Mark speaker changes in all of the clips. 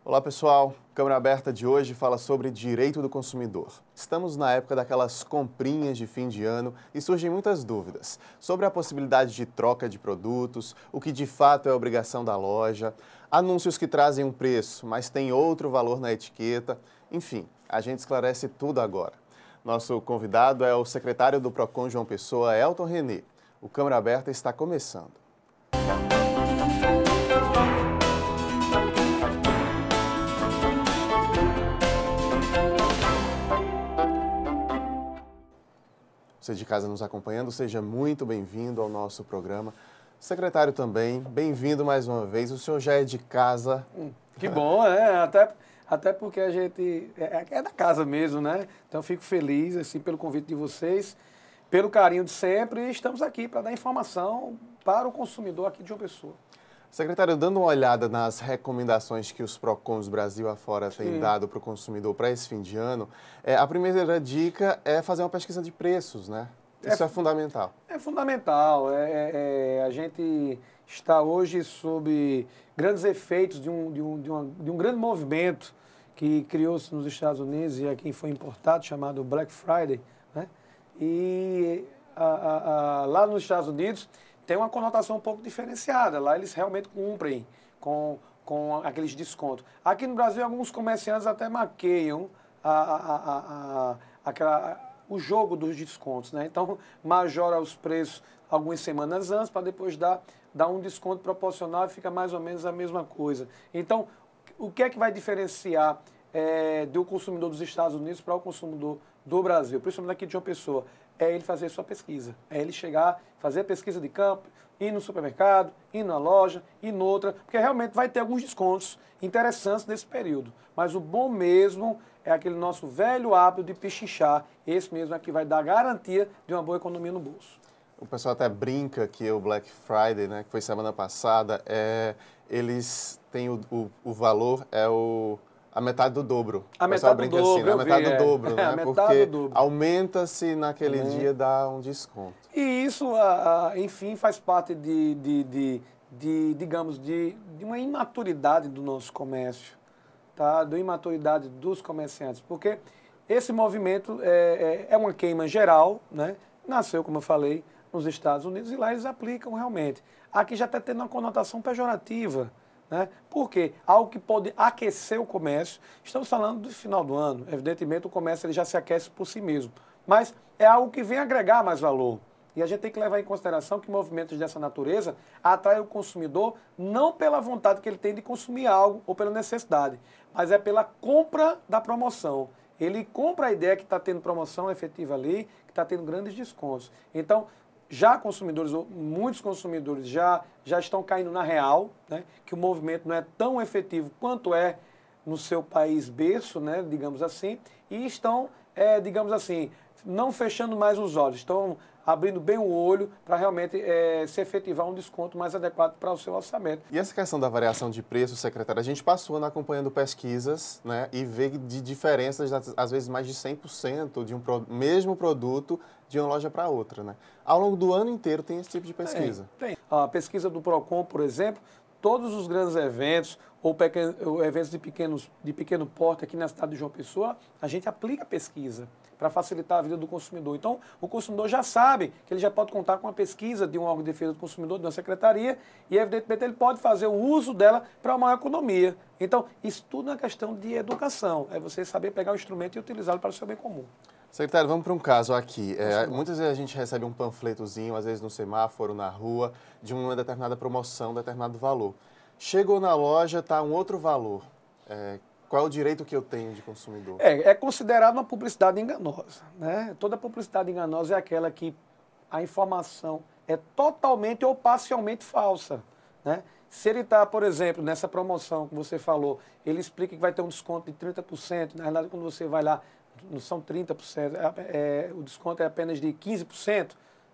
Speaker 1: Olá pessoal, Câmara Aberta de hoje fala sobre direito do consumidor. Estamos na época daquelas comprinhas de fim de ano e surgem muitas dúvidas sobre a possibilidade de troca de produtos, o que de fato é obrigação da loja, anúncios que trazem um preço, mas tem outro valor na etiqueta, enfim, a gente esclarece tudo agora. Nosso convidado é o secretário do Procon João Pessoa, Elton René. O Câmara Aberta está começando. Você de casa nos acompanhando, seja muito bem-vindo ao nosso programa. Secretário também, bem-vindo mais uma vez. O senhor já é de casa.
Speaker 2: Que bom, né? Até porque a gente é da casa mesmo, né? Então, fico feliz assim, pelo convite de vocês, pelo carinho de sempre. E estamos aqui para dar informação para o consumidor aqui de João Pessoa.
Speaker 1: Secretário, dando uma olhada nas recomendações que os PROCONs Brasil afora têm dado para o consumidor para esse fim de ano, a primeira dica é fazer uma pesquisa de preços, né? Isso é fundamental.
Speaker 2: É fundamental. A gente está hoje sob grandes efeitos de um grande movimento que criou-se nos Estados Unidos e aqui foi importado, chamado Black Friday, né? E lá nos Estados Unidos tem uma conotação um pouco diferenciada. Lá eles realmente cumprem com aqueles descontos. Aqui no Brasil, alguns comerciantes até maqueiam o jogo dos descontos, né? Então, majora os preços algumas semanas antes para depois dar um desconto proporcional e fica mais ou menos a mesma coisa. Então, o que é que vai diferenciar do consumidor dos Estados Unidos para o consumidor do Brasil, principalmente aqui de João Pessoa? É ele fazer sua pesquisa, é ele chegar, fazer a pesquisa de campo, ir no supermercado, ir na loja, ir noutra, porque realmente vai ter alguns descontos interessantes nesse período. Mas o bom mesmo é aquele nosso velho hábito de pechinchar, esse mesmo é que vai dar garantia de uma boa economia no bolso.
Speaker 1: O pessoal até brinca que o Black Friday, né, que foi semana passada, eles têm o valor, a metade do dobro.
Speaker 2: A metade do dobro,
Speaker 1: assim, né? A metade do dobro, né?
Speaker 2: Porque
Speaker 1: aumenta-se naquele dia, dá um desconto.
Speaker 2: E isso, enfim, faz parte digamos, de uma imaturidade do nosso comércio, tá? Da imaturidade dos comerciantes, porque esse movimento é uma queima geral, né? Nasceu, como eu falei, nos Estados Unidos e lá eles aplicam realmente. Aqui já está tendo uma conotação pejorativa, né? Por quê? Algo que pode aquecer o comércio. Estamos falando do final do ano. Evidentemente, o comércio ele já se aquece por si mesmo. Mas é algo que vem agregar mais valor. E a gente tem que levar em consideração que movimentos dessa natureza atraem o consumidor não pela vontade que ele tem de consumir algo ou pela necessidade, mas é pela compra da promoção. Ele compra a ideia que está tendo promoção efetiva ali, que está tendo grandes descontos. Então, muitos consumidores já estão caindo na real, né, que o movimento não é tão efetivo quanto é no seu país berço, né, digamos assim, e estão, digamos assim, não fechando mais os olhos, estão abrindo bem o olho para realmente se efetivar um desconto mais adequado para o seu orçamento.
Speaker 1: E essa questão da variação de preço, secretário, a gente passou ano acompanhando pesquisas, né, e vê de diferenças, às vezes mais de 100% de um mesmo produto de uma loja para outra, né? Ao longo do ano inteiro tem esse tipo de pesquisa.
Speaker 2: Tem. A pesquisa do Procon, por exemplo, todos os grandes eventos ou eventos de pequeno porte aqui na cidade de João Pessoa, a gente aplica pesquisa para facilitar a vida do consumidor. Então, o consumidor já sabe que ele já pode contar com a pesquisa de um órgão de defesa do consumidor, de uma secretaria, e, evidentemente, ele pode fazer o uso dela para uma maior economia. Então, isso tudo é uma questão de educação, é você saber pegar o instrumento e utilizá-lo para o seu bem comum.
Speaker 1: Secretário, vamos para um caso aqui. Muitas vezes a gente recebe um panfletozinho, às vezes no semáforo, na rua, de uma determinada promoção, determinado valor. Chegou na loja, está um outro valor. Qual é o direito que eu tenho de consumidor?
Speaker 2: É considerado uma publicidade enganosa, né? Toda publicidade enganosa é aquela que a informação é totalmente ou parcialmente falsa, né? Se ele está, por exemplo, nessa promoção que você falou, ele explica que vai ter um desconto de 30%, na verdade, quando você vai lá, não são 30%, o desconto é apenas de 15%,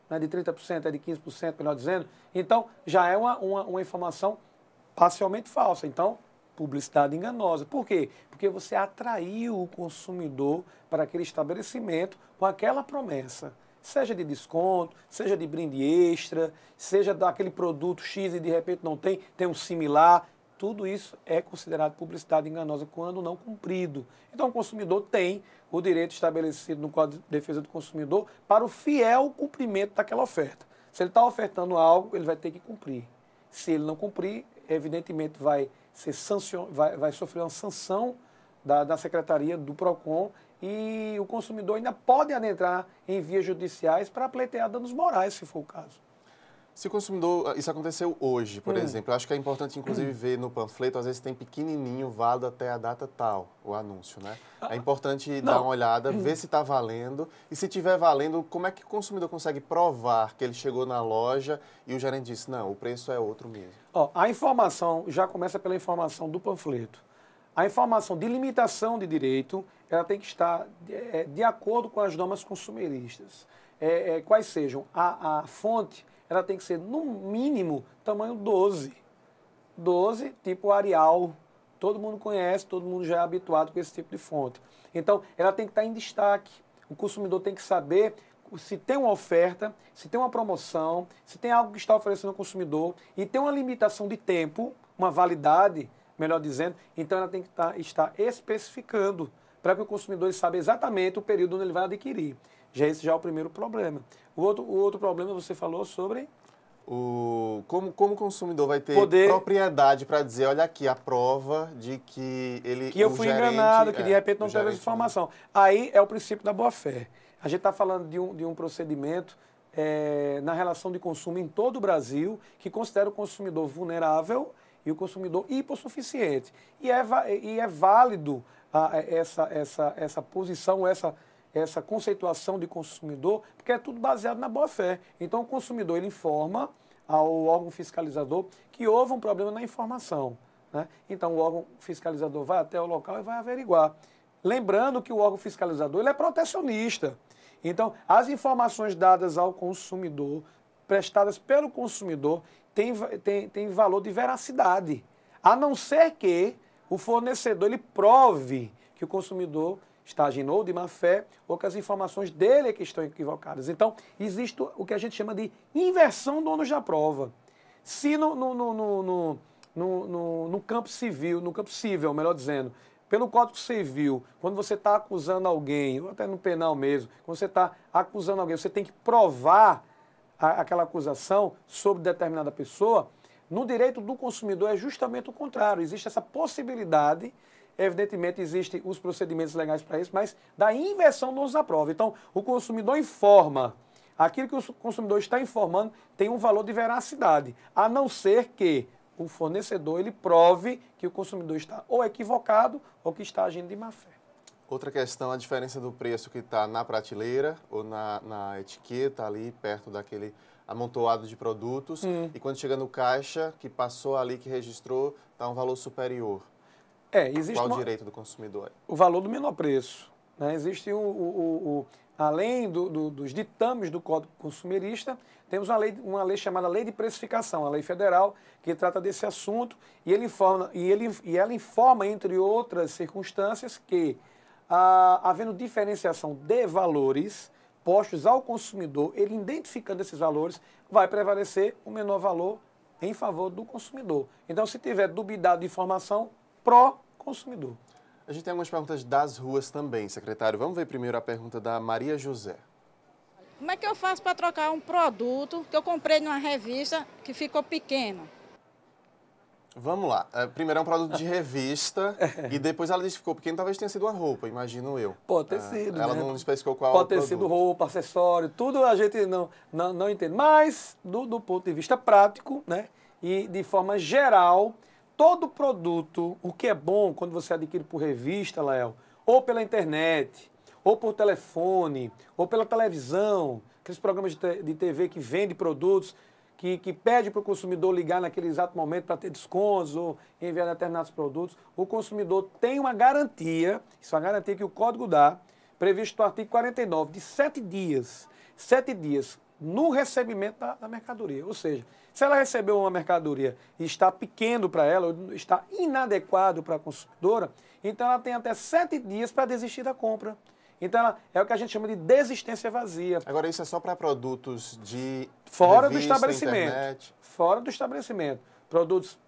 Speaker 2: não é de 30%, é de 15%, melhor dizendo. Então, já é uma informação parcialmente falsa. Então, publicidade enganosa. Por quê? Porque você atraiu o consumidor para aquele estabelecimento com aquela promessa. Seja de desconto, seja de brinde extra, seja daquele produto X e de repente não tem, tem um similar. Tudo isso é considerado publicidade enganosa quando não cumprido. Então, o consumidor tem o direito estabelecido no Código de Defesa do Consumidor para o fiel cumprimento daquela oferta. Se ele está ofertando algo, ele vai ter que cumprir. Se ele não cumprir, evidentemente vai sofrer uma sanção da Secretaria do PROCON e o consumidor ainda pode adentrar em vias judiciais para pleitear danos morais, se for o caso.
Speaker 1: Se o consumidor, isso aconteceu hoje, por exemplo, eu acho que é importante, inclusive, ver no panfleto, às vezes tem pequenininho, válido até a data tal, o anúncio, né? É importante dar uma olhada, ver se está valendo e se estiver valendo, como é que o consumidor consegue provar que ele chegou na loja e o gerente disse, não, o preço é outro mesmo.
Speaker 2: A informação já começa pela informação do panfleto. A informação de limitação de direito, ela tem que estar de acordo com as normas consumeristas. Quais sejam? A fonte, ela tem que ser, no mínimo, tamanho 12. 12, tipo Arial. Todo mundo conhece, todo mundo já é habituado com esse tipo de fonte. Então, ela tem que estar em destaque. O consumidor tem que saber se tem uma oferta, se tem uma promoção, se tem algo que está oferecendo ao consumidor e tem uma limitação de tempo, uma validade, melhor dizendo, então ela tem que estar especificando para que o consumidor saiba exatamente o período onde ele vai adquirir. Esse já é o primeiro problema. O outro problema você falou sobre...
Speaker 1: Como o consumidor vai ter propriedade para dizer, olha aqui, a prova de que ele...
Speaker 2: Que eu fui enganado, que de repente não teve essa informação. Aí é o princípio da boa-fé. A gente está falando de um procedimento na relação de consumo em todo o Brasil que considera o consumidor vulnerável e o consumidor hipossuficiente. E é válido essa posição, essa conceituação de consumidor, porque é tudo baseado na boa-fé. Então, o consumidor ele informa ao órgão fiscalizador que houve um problema na informação, né? Então, o órgão fiscalizador vai até o local e vai averiguar. Lembrando que o órgão fiscalizador ele é protecionista. Então, as informações dadas ao consumidor, prestadas pelo consumidor, têm valor de veracidade, a não ser que o fornecedor ele prove que o consumidor está agindo ou de má fé ou que as informações dele é que estão equivocadas. Então, existe o que a gente chama de inversão do ônus da prova. Se no campo civil, melhor dizendo, pelo Código Civil, quando você está acusando alguém, ou até no penal mesmo, quando você está acusando alguém, você tem que provar aquela acusação sobre determinada pessoa, no direito do consumidor é justamente o contrário. Existe essa possibilidade. Evidentemente, existem os procedimentos legais para isso, mas da inversão do ônus da prova. Então, o consumidor informa. Aquilo que o consumidor está informando tem um valor de veracidade, a não ser que o fornecedor ele prove que o consumidor está ou equivocado ou que está agindo de má fé.
Speaker 1: Outra questão, a diferença do preço que está na prateleira ou na etiqueta ali, perto daquele amontoado de produtos, e quando chega no caixa, que passou ali, que registrou, está um valor superior.
Speaker 2: Existe
Speaker 1: Qual o direito do consumidor?
Speaker 2: O valor do menor preço, né? Existe além dos ditames do Código Consumerista, temos uma lei chamada Lei de Precificação, a lei federal, que trata desse assunto, e ela informa, entre outras circunstâncias, que, havendo diferenciação de valores postos ao consumidor, ele identificando esses valores, vai prevalecer o menor valor em favor do consumidor. Então, se tiver duvidado de informação, pró-consumidor.
Speaker 1: A gente tem algumas perguntas das ruas também, secretário. Vamos ver primeiro a pergunta da Maria José.
Speaker 3: Como é que eu faço para trocar um produto que eu comprei numa revista que ficou pequeno?
Speaker 1: Vamos lá. Primeiro é um produto de revista e depois ela disse que ficou pequeno, talvez tenha sido uma roupa, imagino eu.
Speaker 2: Pode ter sido,
Speaker 1: Ela
Speaker 2: né?
Speaker 1: não especificou qual
Speaker 2: Pode ter
Speaker 1: produto.
Speaker 2: sido roupa, acessório, tudo a gente não entende. Mas, do ponto de vista prático, né, e de forma geral, todo produto, o que é bom quando você adquire por revista, Léo, ou pela internet, ou por telefone, ou pela televisão, aqueles programas de TV que vendem produtos, que pede para o consumidor ligar naquele exato momento para ter descontos ou enviar determinados produtos, o consumidor tem uma garantia, isso é uma garantia que o Código dá, previsto no artigo 49, de 7 dias. 7 dias no recebimento da mercadoria. Ou seja, se ela recebeu uma mercadoria e está pequeno para ela, ou está inadequado para a consumidora, então ela tem até 7 dias para desistir da compra. Então, é o que a gente chama de desistência vazia.
Speaker 1: Agora, isso é só para produtos de
Speaker 2: fora
Speaker 1: revista,
Speaker 2: do estabelecimento.
Speaker 1: Internet.
Speaker 2: Fora do estabelecimento. Produtos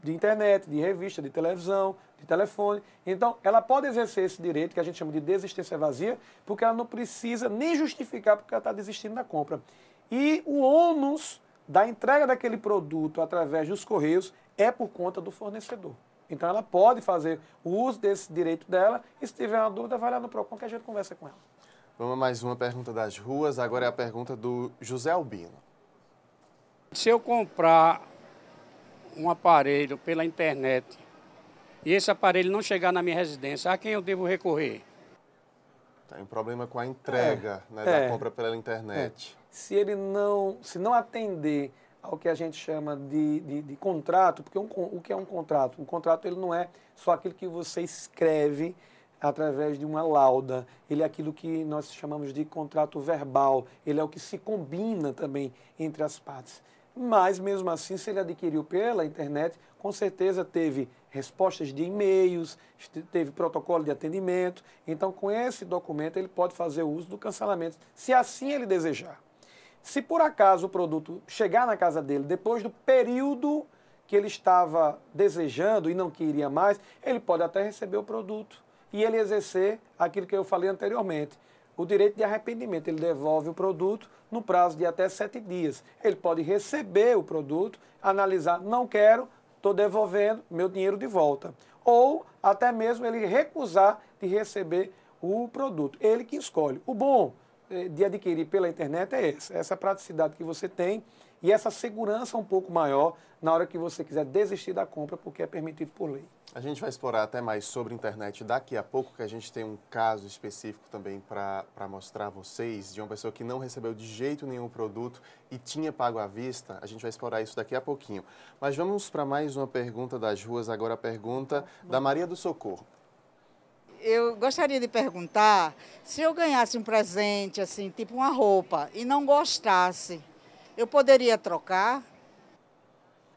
Speaker 2: de internet, de revista, de televisão, de telefone. Então, ela pode exercer esse direito, que a gente chama de desistência vazia, porque ela não precisa nem justificar porque ela está desistindo da compra. E o ônus da entrega daquele produto através dos correios é por conta do fornecedor. Então, ela pode fazer o uso desse direito dela e, se tiver uma dúvida, vai lá no PROCON que a gente conversa com ela.
Speaker 1: Vamos a mais uma pergunta das ruas. Agora é a pergunta do José Albino.
Speaker 4: Se eu comprar um aparelho pela internet e esse aparelho não chegar na minha residência, a quem eu devo recorrer?
Speaker 1: Tem um problema com a entrega da compra pela internet.
Speaker 2: Se não atender ao que a gente chama de contrato, porque o que é um contrato? Um contrato ele não é só aquilo que você escreve através de uma lauda, ele é aquilo que nós chamamos de contrato verbal, ele é o que se combina também entre as partes. Mas, mesmo assim, se ele adquiriu pela internet, com certeza teve respostas de e-mails, teve protocolo de atendimento. Então, com esse documento, ele pode fazer uso do cancelamento, se assim ele desejar. Se por acaso o produto chegar na casa dele depois do período que ele estava desejando e não queria mais, ele pode até receber o produto e ele exercer aquilo que eu falei anteriormente, o direito de arrependimento. Ele devolve o produto no prazo de até 7 dias. Ele pode receber o produto, analisar, não quero, estou devolvendo meu dinheiro de volta. Ou até mesmo ele recusar de receber o produto. Ele que escolhe. O bom de adquirir pela internet é essa praticidade que você tem e essa segurança um pouco maior na hora que você quiser desistir da compra, porque é permitido por lei.
Speaker 1: A gente vai explorar até mais sobre internet daqui a pouco, que a gente tem um caso específico também para mostrar a vocês, de uma pessoa que não recebeu de jeito nenhum o produto e tinha pago à vista. A gente vai explorar isso daqui a pouquinho. Mas vamos para mais uma pergunta das ruas, agora a pergunta da Maria do Socorro.
Speaker 3: Eu gostaria de perguntar, se eu ganhasse um presente, assim, tipo uma roupa, e não gostasse, eu poderia trocar?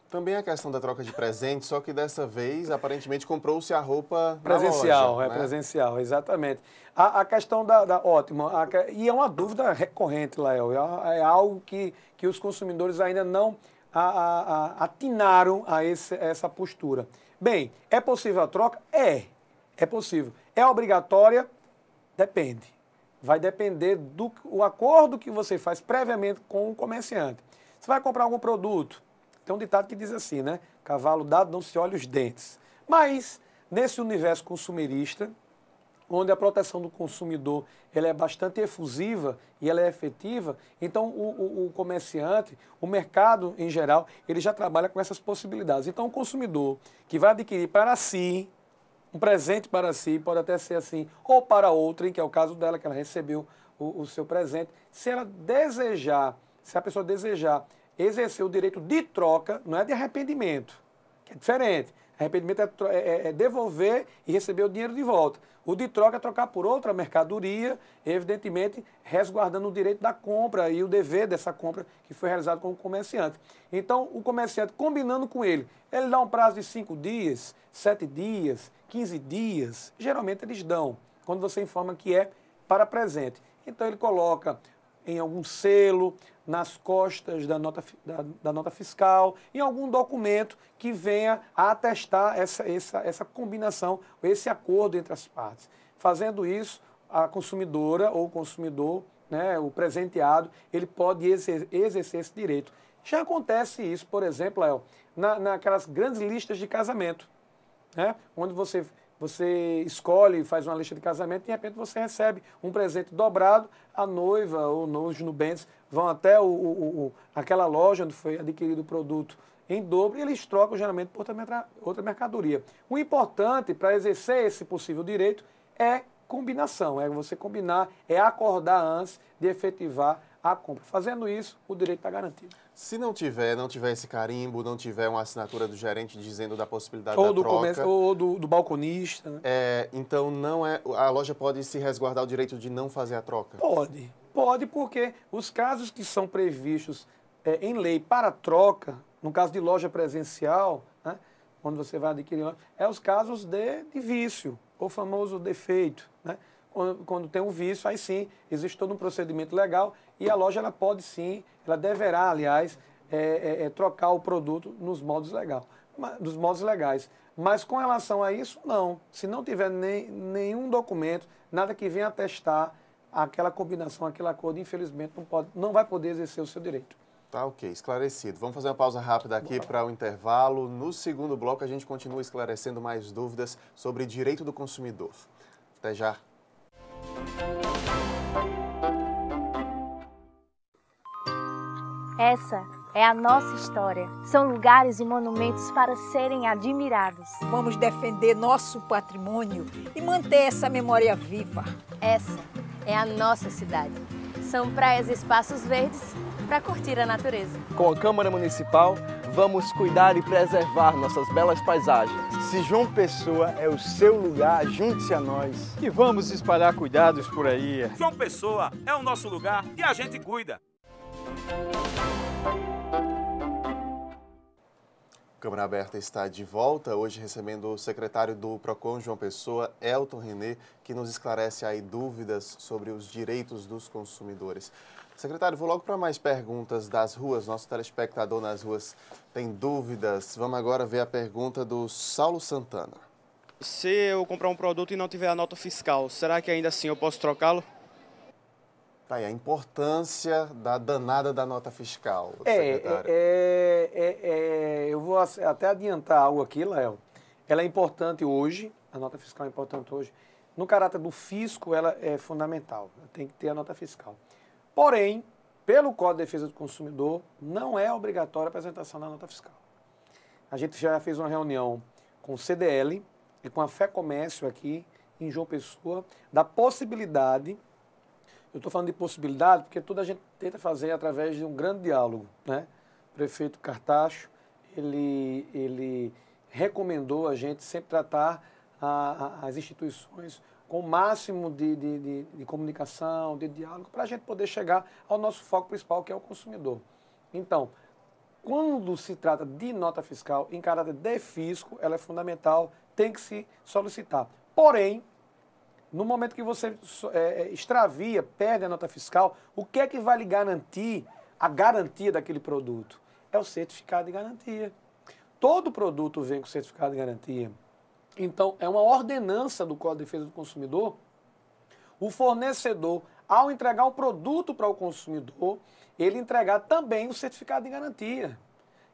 Speaker 1: Também a questão da troca de presente, só que dessa vez, aparentemente, comprou-se a roupa
Speaker 2: presencial,
Speaker 1: na loja, né?
Speaker 2: Presencial, exatamente. A questão ótimo, e é uma dúvida recorrente, Lael, é algo que os consumidores ainda não atinaram a essa postura. Bem, é possível a troca? É possível. É obrigatória? Depende. Vai depender do acordo que você faz previamente com o comerciante. Você vai comprar algum produto, tem um ditado que diz assim, né? Cavalo dado não se olha os dentes. Mas, nesse universo consumerista, onde a proteção do consumidor ela é bastante efusiva e ela é efetiva, então o comerciante, o mercado em geral, ele já trabalha com essas possibilidades. Então, o consumidor que vai adquirir para si, um presente para si, pode até ser assim, ou para outrem, que é o caso dela, que ela recebeu o seu presente, se a pessoa desejar exercer o direito de troca, não é de arrependimento, que é diferente. Arrependimento é devolver e receber o dinheiro de volta. O de troca é trocar por outra mercadoria, evidentemente resguardando o direito da compra e o dever dessa compra que foi realizado com o comerciante. Então, o comerciante, combinando com ele dá um prazo de 5 dias, 7 dias, 15 dias. Geralmente eles dão, quando você informa que é para presente. Então, ele coloca em algum selo, nas costas da nota fiscal, em algum documento que venha a atestar essa combinação, esse acordo entre as partes. Fazendo isso, a consumidora ou o consumidor, né, o presenteado, ele pode exercer esse direito. Já acontece isso, por exemplo, Léo, naquelas grandes listas de casamento, né, onde você escolhe, faz uma lista de casamento e de repente você recebe um presente dobrado, a noiva ou os nubentes vão até aquela loja onde foi adquirido o produto em dobro e eles trocam geralmente por outra mercadoria. O importante para exercer esse possível direito é combinação, é você combinar, é acordar antes de efetivar a compra. Fazendo isso, o direito está garantido.
Speaker 1: Se não tiver esse carimbo, não tiver uma assinatura do gerente dizendo da possibilidade da troca...
Speaker 2: Ou do balconista. Né?
Speaker 1: Então, a loja pode se resguardar o direito de não fazer a troca?
Speaker 2: Pode, porque os casos que são previstos em lei para troca, no caso de loja presencial, né, quando você vai adquirir, é os casos de vício, o famoso defeito. Né? Quando tem um vício, aí sim, existe todo um procedimento legal e a loja ela pode sim, ela deverá, aliás, trocar o produto nos modos dos modos legais. Mas com relação a isso, não. Se não tiver nenhum documento, nada que venha atestar aquela combinação, aquele acordo, infelizmente, não vai poder exercer o seu direito.
Speaker 1: Tá ok, esclarecido. Vamos fazer uma pausa rápida aqui para o intervalo. No segundo bloco, a gente continua esclarecendo mais dúvidas sobre direito do consumidor. Até já.
Speaker 5: Essa é a nossa história. São lugares e monumentos para serem admirados.
Speaker 6: Vamos defender nosso patrimônio e manter essa memória viva.
Speaker 7: Essa é a nossa cidade. São praias e espaços verdes para curtir a natureza.
Speaker 8: Com a Câmara Municipal, vamos cuidar e preservar nossas belas paisagens.
Speaker 9: Se João Pessoa é o seu lugar, junte-se a nós.
Speaker 10: E vamos espalhar cuidados por aí.
Speaker 11: João Pessoa é o nosso lugar e a gente cuida.
Speaker 1: Câmara Aberta está de volta, hoje recebendo o secretário do PROCON, João Pessoa, Elton René, que nos esclarece aí dúvidas sobre os direitos dos consumidores. Secretário, vou logo para mais perguntas das ruas. Nosso telespectador nas ruas tem dúvidas. Vamos agora ver a pergunta do Saulo Santana.
Speaker 12: Se eu comprar um produto e não tiver a nota fiscal, será que ainda assim eu posso trocá-lo?
Speaker 1: Tá aí, a importância da danada da nota fiscal, secretário.
Speaker 2: Eu vou até adiantar algo aqui, Léo. Ela é importante hoje, a nota fiscal é importante hoje. No caráter do fisco, ela é fundamental, tem que ter a nota fiscal. Porém, pelo Código de Defesa do Consumidor, não é obrigatória a apresentação da nota fiscal. A gente já fez uma reunião com o CDL e com a FEComércio aqui em João Pessoa, da possibilidade. Eu estou falando de possibilidade porque toda a gente tenta fazer através de um grande diálogo. Né? O prefeito Cartacho, ele recomendou a gente sempre tratar as instituições com o máximo de comunicação, de diálogo, para a gente poder chegar ao nosso foco principal, que é o consumidor. Então, quando se trata de nota fiscal, em caráter de fisco, ela é fundamental, tem que se solicitar. Porém, no momento que você extravia, perde a nota fiscal, o que é que vai lhe garantir a garantia daquele produto? É o certificado de garantia. Todo produto vem com certificado de garantia. Então, é uma ordenança do Código de Defesa do Consumidor. O fornecedor, ao entregar um produto para o consumidor, ele entregar também o certificado de garantia.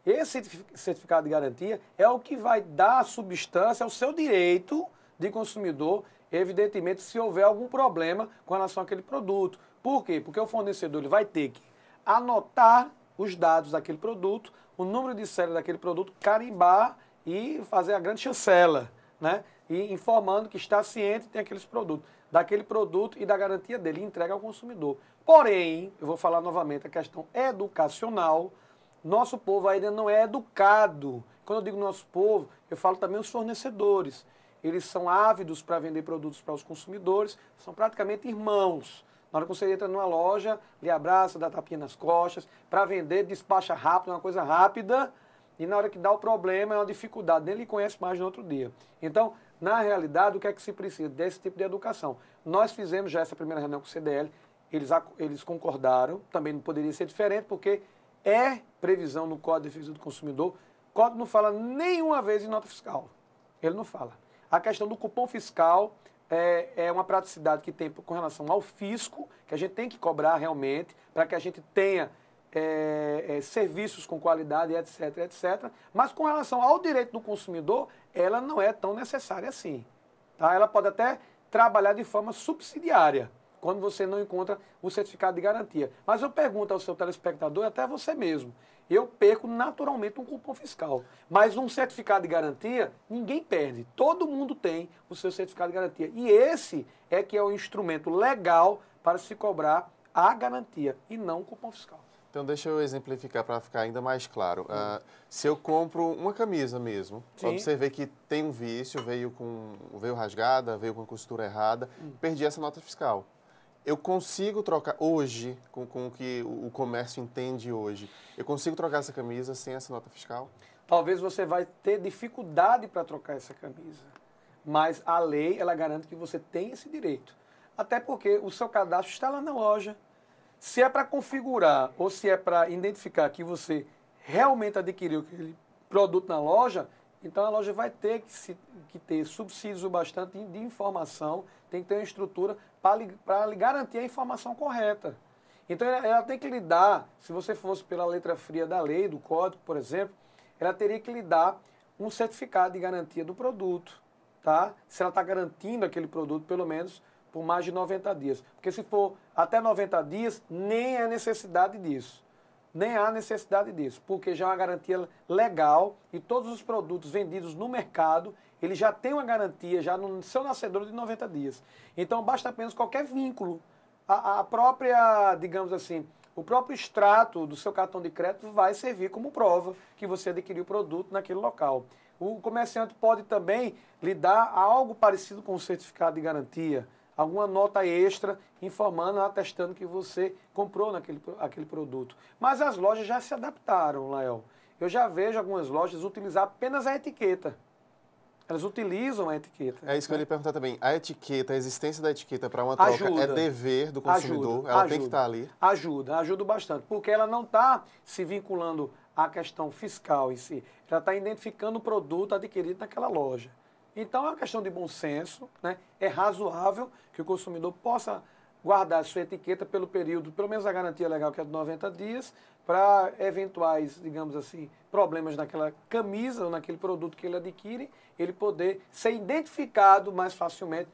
Speaker 2: Esse certificado de garantia é o que vai dar substância ao seu direito de consumidor, evidentemente, se houver algum problema com relação àquele produto. Por quê? Porque o fornecedor ele vai ter que anotar os dados daquele produto, o número de série daquele produto, carimbar e fazer a grande chancela, né? E informando que está ciente tem aqueles produtos, daquele produto e da garantia dele, e entrega ao consumidor. Porém, eu vou falar novamente a questão educacional, nosso povo ainda não é educado. Quando eu digo nosso povo, eu falo também os fornecedores. Eles são ávidos para vender produtos para os consumidores, são praticamente irmãos. Na hora que você entra numa loja, lhe abraça, dá tapinha nas costas, para vender, despacha rápido, é uma coisa rápida, e na hora que dá o problema é uma dificuldade, nem lhe conhece mais no outro dia. Então, na realidade, o que é que se precisa? Desse tipo de educação. Nós fizemos já essa primeira reunião com o CDL, eles concordaram, também não poderia ser diferente, porque é previsão no Código de Defesa do Consumidor. O Código não fala nenhuma vez em nota fiscal. Ele não fala. A questão do cupom fiscal é uma praticidade que tem com relação ao fisco, que a gente tem que cobrar realmente, para que a gente tenha serviços com qualidade, etc, etc. Mas com relação ao direito do consumidor, ela não é tão necessária assim. Tá? Ela pode até trabalhar de forma subsidiária, quando você não encontra o certificado de garantia. Mas eu pergunto ao seu telespectador e até a você mesmo, eu perco naturalmente um cupom fiscal. Mas um certificado de garantia, ninguém perde. Todo mundo tem o seu certificado de garantia. E esse é que é o instrumento legal para se cobrar a garantia e não o cupom fiscal.
Speaker 1: Então, deixa eu exemplificar para ficar ainda mais claro. Se eu compro uma camisa mesmo, observei que tem um vício, veio rasgada, veio com costura errada, perdi essa nota fiscal. eu consigo trocar hoje, com o que o comércio entende hoje, eu consigo trocar essa camisa sem essa nota fiscal?
Speaker 2: Talvez você vai ter dificuldade para trocar essa camisa, mas a lei, ela garante que você tem esse direito. Até porque o seu cadastro está lá na loja. Se é para configurar ou se é para identificar que você realmente adquiriu aquele produto na loja, então a loja vai ter que ter subsídios o bastante de informação, tem que ter uma estrutura para lhe garantir a informação correta. Então ela tem que lhe dar, se você fosse pela letra fria da lei, do código, por exemplo, ela teria que lhe dar um certificado de garantia do produto, tá? Se ela está garantindo aquele produto, pelo menos, por mais de 90 dias. Porque se for até 90 dias, nem há necessidade disso. Nem há necessidade disso, porque já é uma garantia legal e todos os produtos vendidos no mercado, ele já tem uma garantia, já no seu nascedouro de 90 dias. Então, basta apenas qualquer vínculo. A própria, digamos assim, o próprio extrato do seu cartão de crédito vai servir como prova que você adquiriu o produto naquele local. O comerciante pode também lhe dar algo parecido com um certificado de garantia, alguma nota extra informando, atestando que você comprou aquele produto. Mas as lojas já se adaptaram, Lael. Eu já vejo algumas lojas utilizar apenas a etiqueta. Elas utilizam a etiqueta.
Speaker 1: É isso que eu ia lhe perguntar também. A etiqueta, a existência da etiqueta para uma troca é dever do consumidor? Ela tem que estar ali?
Speaker 2: Ajuda bastante, porque ela não está se vinculando à questão fiscal em si. Ela está identificando o produto adquirido naquela loja. Então, é uma questão de bom senso, né? É razoável que o consumidor possa guardar sua etiqueta pelo período, pelo menos a garantia legal, que é de 90 dias, para eventuais, digamos assim, problemas naquela camisa ou naquele produto que ele adquire, ele poder ser identificado mais facilmente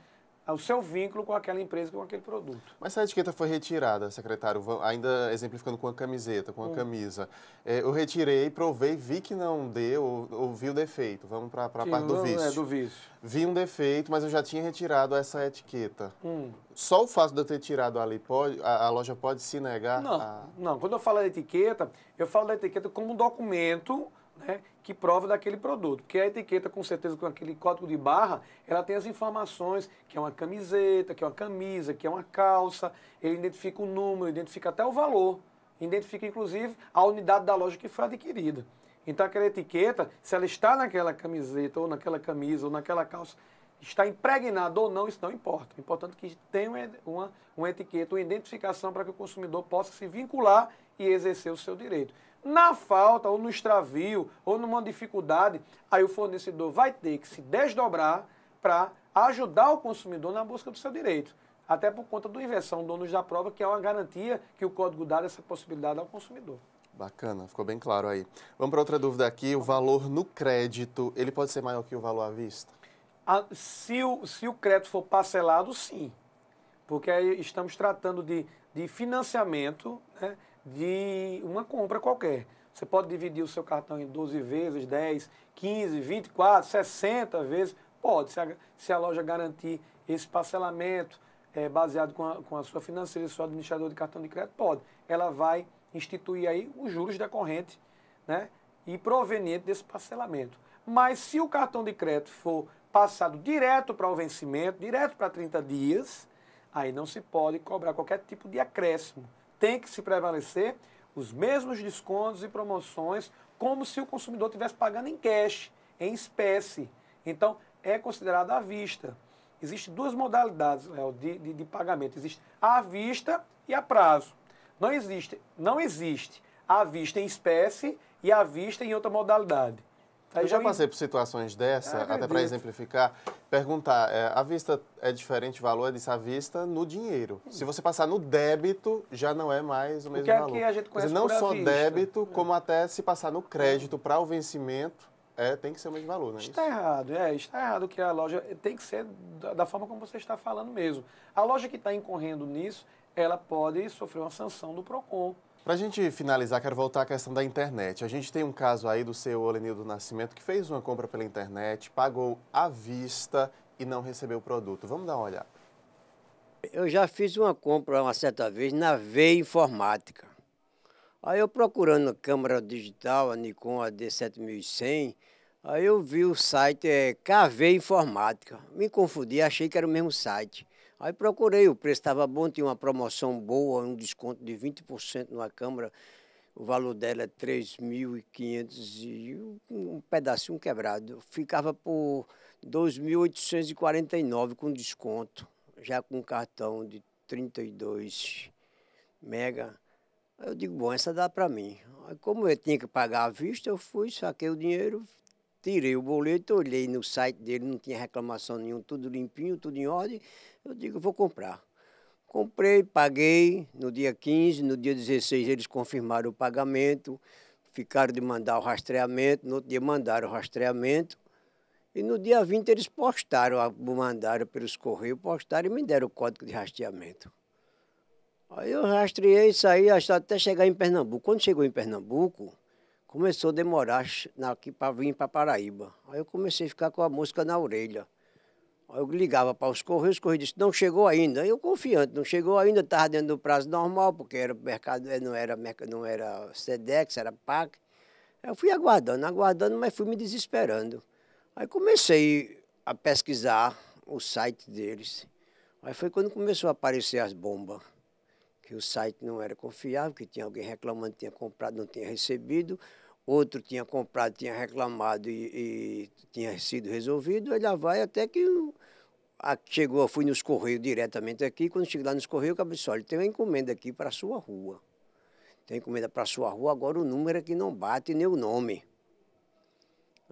Speaker 2: o seu vínculo com aquela empresa, com aquele produto.
Speaker 1: Mas se a etiqueta foi retirada, secretário, ainda exemplificando com a camiseta, com a camisa, eu retirei, provei, vi que não deu, ou vi o defeito, vamos para a parte do vício.
Speaker 2: Do vício.
Speaker 1: Vi um defeito, mas eu já tinha retirado essa etiqueta. Só o fato de eu ter tirado ali, a loja pode se negar?
Speaker 2: Não, quando eu falo da etiqueta, eu falo da etiqueta como um documento, né, que prova daquele produto. Porque a etiqueta, com certeza, com aquele código de barra, ela tem as informações, que é uma camiseta, que é uma camisa, que é uma calça, ele identifica o número, identifica até o valor, identifica, inclusive, a unidade da loja que foi adquirida. Então, aquela etiqueta, se ela está naquela camiseta, ou naquela camisa, ou naquela calça, está impregnada ou não, isso não importa. O importante é que tenha uma etiqueta, uma identificação para que o consumidor possa se vincular e exercer o seu direito. Na falta, ou no extravio, ou numa dificuldade, aí o fornecedor vai ter que se desdobrar para ajudar o consumidor na busca do seu direito. Até por conta do inversão do ônus da prova, que é uma garantia que o código dá essa possibilidade ao consumidor.
Speaker 1: Bacana, ficou bem claro aí. Vamos para outra dúvida aqui, o valor no crédito, ele pode ser maior que o valor à vista?
Speaker 2: Se o crédito for parcelado, sim. Porque aí estamos tratando de financiamento, né, de uma compra qualquer. Você pode dividir o seu cartão em 12 vezes, 10, 15, 24, 60 vezes. Pode, se a loja garantir esse parcelamento baseado com a sua financeira e seu administrador de cartão de crédito, pode. Ela vai instituir aí os juros decorrentes, né, e proveniente desse parcelamento. Mas se o cartão de crédito for passado direto para o vencimento, direto para 30 dias, aí não se pode cobrar qualquer tipo de acréscimo. Tem que se prevalecer os mesmos descontos e promoções, como se o consumidor estivesse pagando em cash, em espécie. Então, é considerado à vista. Existem duas modalidades, Léo, de pagamento. Existe à vista e a prazo. Não existe à vista em espécie e à vista em outra modalidade.
Speaker 1: Eu já passei por situações dessa, até para exemplificar, perguntar, à vista é diferente o valor, disse à vista no dinheiro. Se você passar no débito, já não é mais o mesmo valor.
Speaker 2: Porque a gente conhece
Speaker 1: não
Speaker 2: por
Speaker 1: só
Speaker 2: vista,
Speaker 1: débito, como até se passar no crédito para o vencimento, tem que ser o mesmo valor, não é
Speaker 2: Está errado, está errado que a loja tem que ser da forma como você está falando mesmo. A loja que está incorrendo nisso, ela pode sofrer uma sanção do PROCON.
Speaker 1: Para a gente finalizar, quero voltar à questão da internet. A gente tem um caso aí do seu Olenildo Nascimento que fez uma compra pela internet, pagou à vista e não recebeu o produto. Vamos dar uma olhada.
Speaker 13: Eu já fiz uma compra uma certa vez na Veia Informática. Aí eu procurando a câmera digital, a Nikon AD7100, aí eu vi o site KV Informática. Me confundi, achei que era o mesmo site. Aí procurei, o preço estava bom, tinha uma promoção boa, um desconto de 20% numa câmara. O valor dela é 3.500 e um pedacinho quebrado. Ficava por 2.849 com desconto, já com cartão de 32 mega. Aí eu digo, bom, essa dá para mim. Aí, como eu tinha que pagar à vista, eu fui, saquei o dinheiro, tirei o boleto, olhei no site dele, não tinha reclamação nenhuma, tudo limpinho, tudo em ordem. Eu digo, vou comprar. Comprei, paguei no dia 15, no dia 16 eles confirmaram o pagamento, ficaram de mandar o rastreamento, no outro dia mandaram o rastreamento, e no dia 20 eles mandaram pelos correios, postaram e me deram o código de rastreamento. Aí eu rastreei, saí até chegar em Pernambuco. Quando chegou em Pernambuco, começou a demorar aqui para vir para Paraíba. Aí eu comecei a ficar com a música na orelha. Aí eu ligava para os correios disseram, não chegou ainda. Aí eu confiante, não chegou ainda, estava dentro do prazo normal, porque era mercado, não era Sedex, era PAC. Aí eu fui aguardando, mas fui me desesperando. Aí comecei a pesquisar o site deles. Aí foi quando começou a aparecer as bombas, que o site não era confiável, que tinha alguém reclamando, tinha comprado, não tinha recebido. Outro tinha comprado, tinha reclamado e tinha sido resolvido. Aí lá vai até que chegou, eu fui nos Correios diretamente aqui. Quando cheguei lá nos Correios, eu disse, olha, tem uma encomenda aqui para a sua rua. Tem encomenda para a sua rua, agora o número é que não bate nem o nome.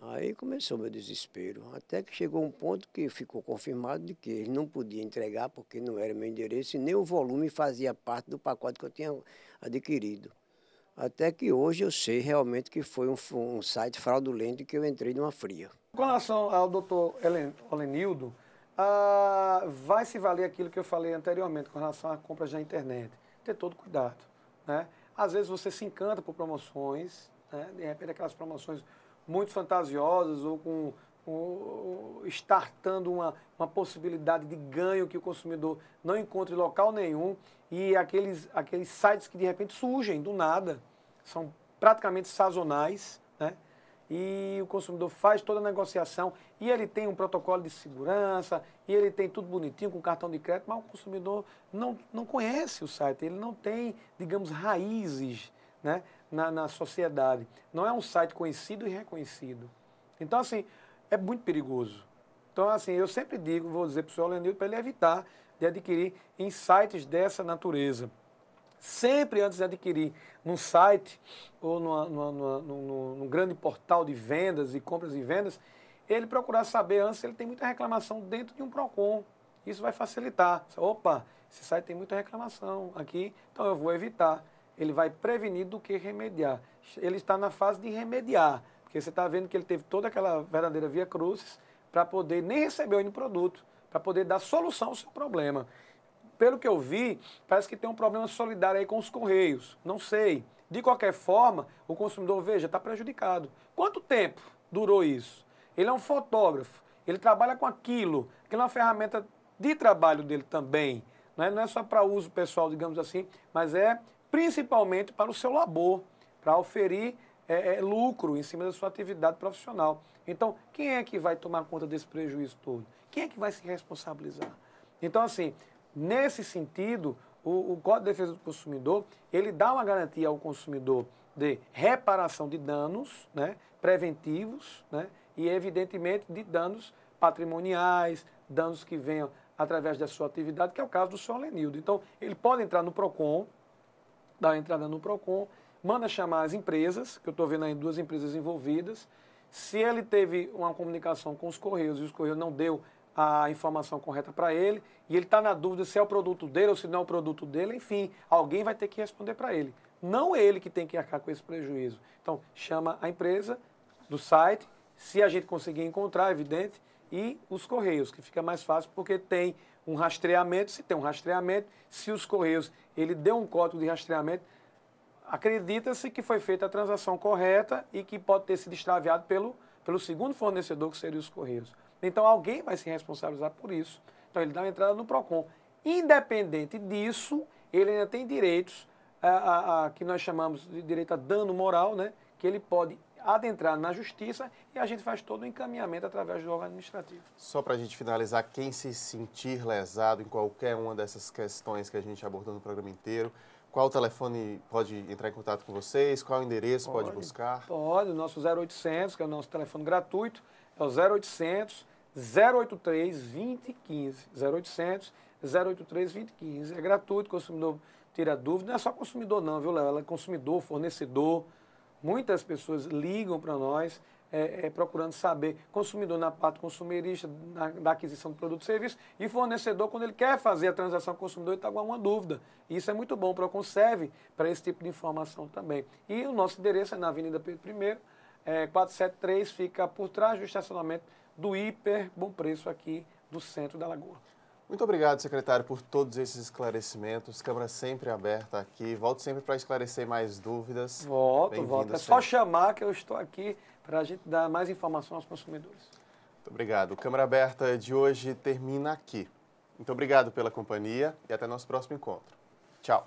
Speaker 13: Aí começou meu desespero. Até que chegou um ponto que ficou confirmado de que ele não podia entregar porque não era meu endereço e nem o volume fazia parte do pacote que eu tinha adquirido. Até que hoje eu sei realmente que foi um site fraudulento e que eu entrei numa fria.
Speaker 2: Com relação ao doutor Olenildo, vai se valer aquilo que eu falei anteriormente com relação a compras na internet. Ter todo cuidado, né? Às vezes você se encanta por promoções, né? De repente aquelas promoções muito fantasiosas ou startando uma possibilidade de ganho que o consumidor não encontra em local nenhum e aqueles sites que de repente surgem do nada, são praticamente sazonais, né? E o consumidor faz toda a negociação e ele tem um protocolo de segurança e ele tem tudo bonitinho com cartão de crédito, mas o consumidor não conhece o site, ele não tem, digamos, raízes, né, na sociedade. Não é um site conhecido e reconhecido. Então, assim, é muito perigoso. Então, assim, eu sempre digo, vou dizer para o senhor Olenildo, para ele evitar de adquirir em sites dessa natureza. Sempre antes de adquirir num site ou num grande portal de vendas e compras e vendas, ele procurar saber antes se ele tem muita reclamação dentro de um PROCON. Isso vai facilitar. Opa, esse site tem muita reclamação aqui, então eu vou evitar. Ele vai prevenir do que remediar. Ele está na fase de remediar, porque você está vendo que ele teve toda aquela verdadeira via crucis para poder nem receber o produto, para poder dar solução ao seu problema. Pelo que eu vi, parece que tem um problema solidário aí com os Correios. Não sei. De qualquer forma, o consumidor, veja, está prejudicado. Quanto tempo durou isso? Ele é um fotógrafo, ele trabalha com aquilo é uma ferramenta de trabalho dele também. Não é só para uso pessoal, digamos assim, mas é principalmente para o seu labor, para oferir lucro em cima da sua atividade profissional. Então, quem é que vai tomar conta desse prejuízo todo? Quem é que vai se responsabilizar? Então, assim, nesse sentido, o Código de Defesa do Consumidor, ele dá uma garantia ao consumidor de reparação de danos, né, preventivos, né, e, evidentemente, de danos patrimoniais, danos que venham através da sua atividade, que é o caso do senhor Olenildo. Então, ele pode entrar no PROCON, dar uma entrada no PROCON, manda chamar as empresas, que eu estou vendo aí 2 empresas envolvidas. Se ele teve uma comunicação com os Correios e os Correios não deu a informação correta para ele, e ele está na dúvida se é o produto dele ou se não é o produto dele, enfim, alguém vai ter que responder para ele. Não ele que tem que arcar com esse prejuízo. Então, chama a empresa do site, se a gente conseguir encontrar, evidente, e os Correios, que fica mais fácil porque tem um rastreamento. Se tem um rastreamento, se os Correios, ele deu um código de rastreamento, acredita-se que foi feita a transação correta e que pode ter sido extraviado pelo segundo fornecedor, que seria os Correios. Então, alguém vai se responsabilizar por isso. Então, ele dá uma entrada no PROCON. Independente disso, ele ainda tem direitos, que nós chamamos de direito a dano moral, né? Que ele pode adentrar na justiça e a gente faz todo o encaminhamento através do órgão administrativo.
Speaker 1: Só para a gente finalizar, quem se sentir lesado em qualquer uma dessas questões que a gente abordou no programa inteiro, qual telefone pode entrar em contato com vocês? Qual o endereço pode buscar?
Speaker 2: Pode, o nosso 0800, que é o nosso telefone gratuito, é o 0800 083 2015. 0800 083 2015. É gratuito, o consumidor tira dúvida. Não é só consumidor não, viu, Léo? Ela é consumidor, fornecedor. Muitas pessoas ligam para nós procurando saber, consumidor na parte consumerista, da aquisição de produto e serviço, e fornecedor quando ele quer fazer a transação com o consumidor e está com alguma dúvida. E isso é muito bom, o Procon serve para esse tipo de informação também. E o nosso endereço é na Avenida Pedro I, 473, fica por trás do estacionamento do Hiper Bom Preço aqui do centro da Lagoa.
Speaker 1: Muito obrigado, secretário, por todos esses esclarecimentos. Câmara sempre aberta aqui. Volto sempre para esclarecer mais dúvidas.
Speaker 2: Volto. É só chamar que eu estou aqui para a gente dar mais informação aos consumidores.
Speaker 1: Muito obrigado. Câmara Aberta de hoje termina aqui. Muito obrigado pela companhia e até nosso próximo encontro. Tchau.